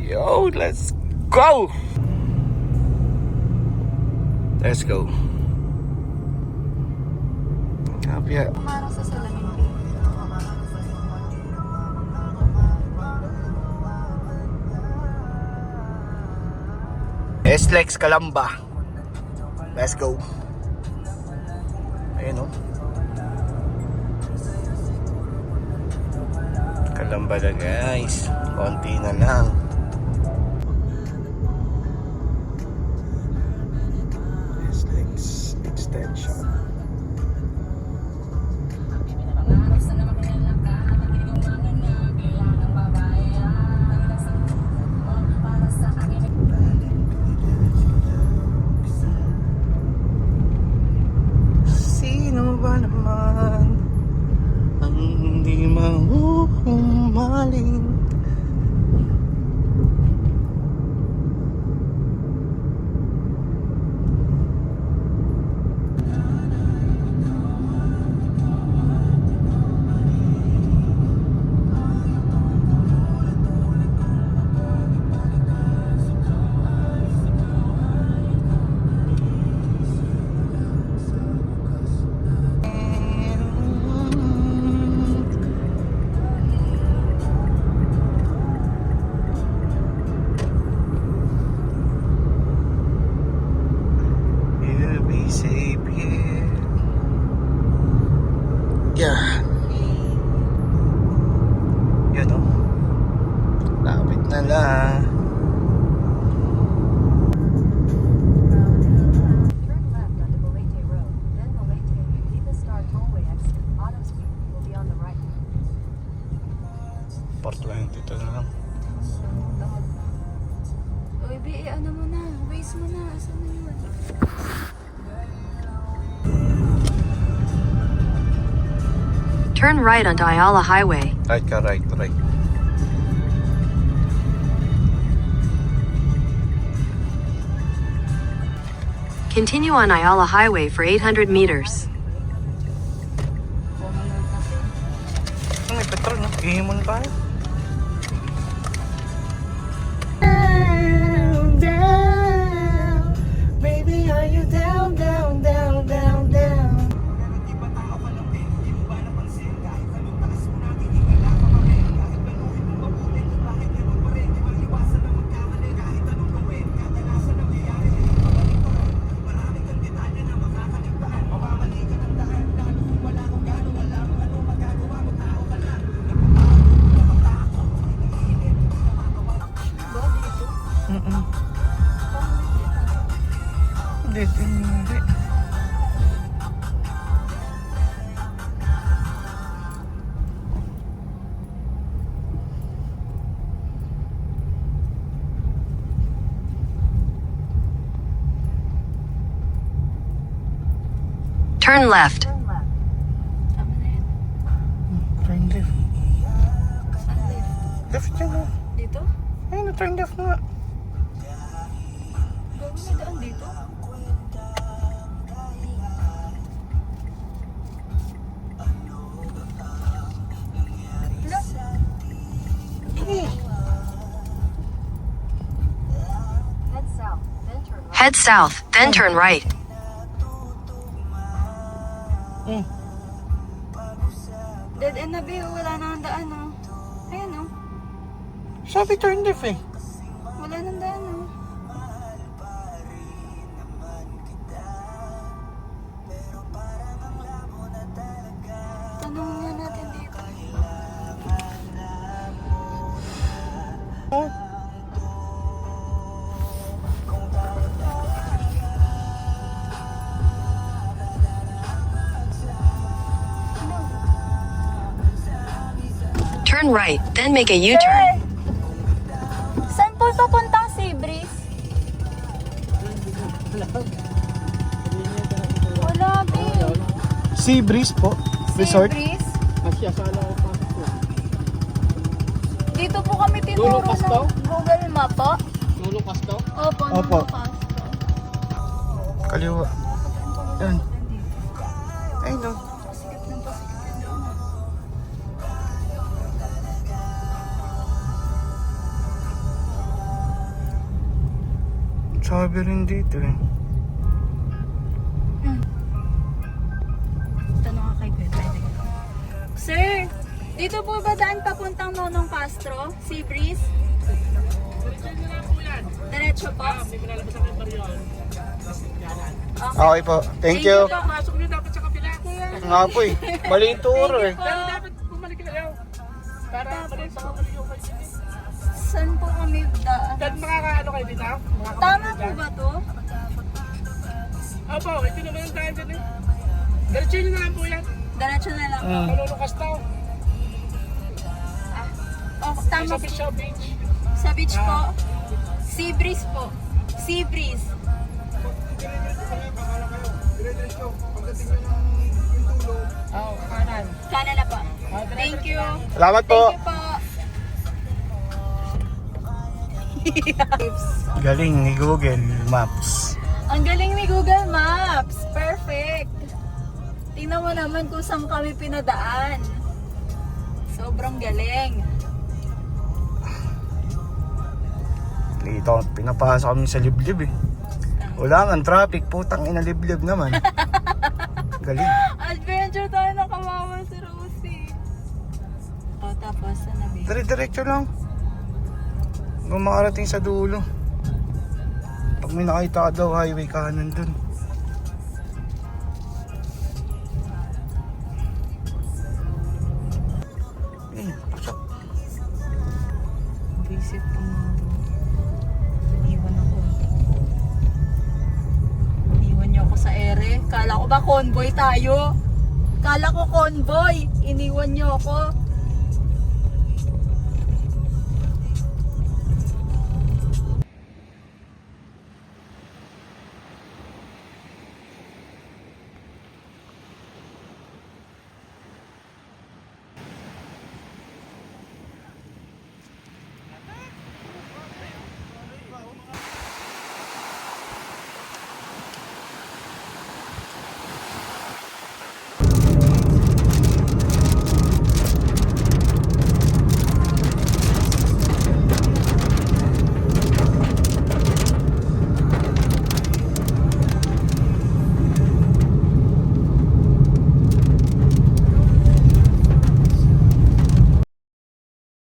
Yo, let's go! Let's go. Kapya. Parang sa salamin. SLEX Calamba. Let's go. Ayun o. Calamba na guys. Konti na lang. SLEX extension. Sino ba naman ang hindi mahuhumaling? Yeah. Yun o. Lapit na lang. Turn left onto Balete Road, then Balete, Viva Star Tollway exit. Autumn Street will be on the right. Portland dito na lang. Uy, ano mo na? Waste mo na. Asan na yun? Turn right onto Ayala Highway. Right ka, right. Continue on Ayala Highway for 800 meters. May petrol na. Ihimon tayo. Baby, are you down? Hindi. Turn left. Turn left. Tama na yun. Turn left. Saan left? Left yun o. Dito? Ayun, turn left nga. Gawin na daan dito? Head south, then turn right. Dead end na Biho. Wala na ang daan oh. Ayan oh. Sabi turn left eh. Wala nang daan oh. Tanong nga natin dito. Oh. Turn right, then make a U-turn. Saan po papuntang Seabreeze? Wala, Bill. Sea Breeze po. Resort. Seabreeze? Asya sa alaw pa. Dito po kami tinuro Lolo Pasto? ng Google Map po. Lolo Pasto? Opo, Opo. Lolo Pasto. Kaliwa. Yan. Ayun o. Sabi rin dito eh. Tanong ka kay Kuya. Sir, dito po ba daan papuntang Nonong Castro? Sea Breeze? Diretso po? Okay po. Thank you. po. Pasok nyo dapat sa kapila. Nga po eh. Mali yung turo eh. Pero dapat bumalik kayo. Para mali sa kapila yung kayo. Saan po kami daan? Dahil makakaano kayo dito? Tama po ba to? Opo, ito naman ang daan dyan eh. Diretso nyo na lang po yan. Diretso na lang. Malulukas daw. Oh, tama Sa po. Bishop Beach. Sa beach po. Sea Breeze po. Sea Breeze. Oo, kanan. Kanan na po. Thank you. Salamat po. Thank you po. Galing ni Google Maps. Ang galing ni Google Maps. Perfect. Tingnan mo naman kung saan kami pinadaan. Sobrang galing. Dito, pinapasok kami sa liblib eh. Wala nga traffic, putang ina liblib naman. Galing. Adventure tayo ng kawawa si Rosie. O tapos, saan na ba? Dire-diretso lang. Hanggang makarating sa dulo. Pag may nakita ka daw, highway kanan dun. Pusak. Visit po mundo. Iwan ako. Iniwan niyo ako sa ere. Kala ko ba convoy tayo? Kala ko convoy. Iniwan niyo ako.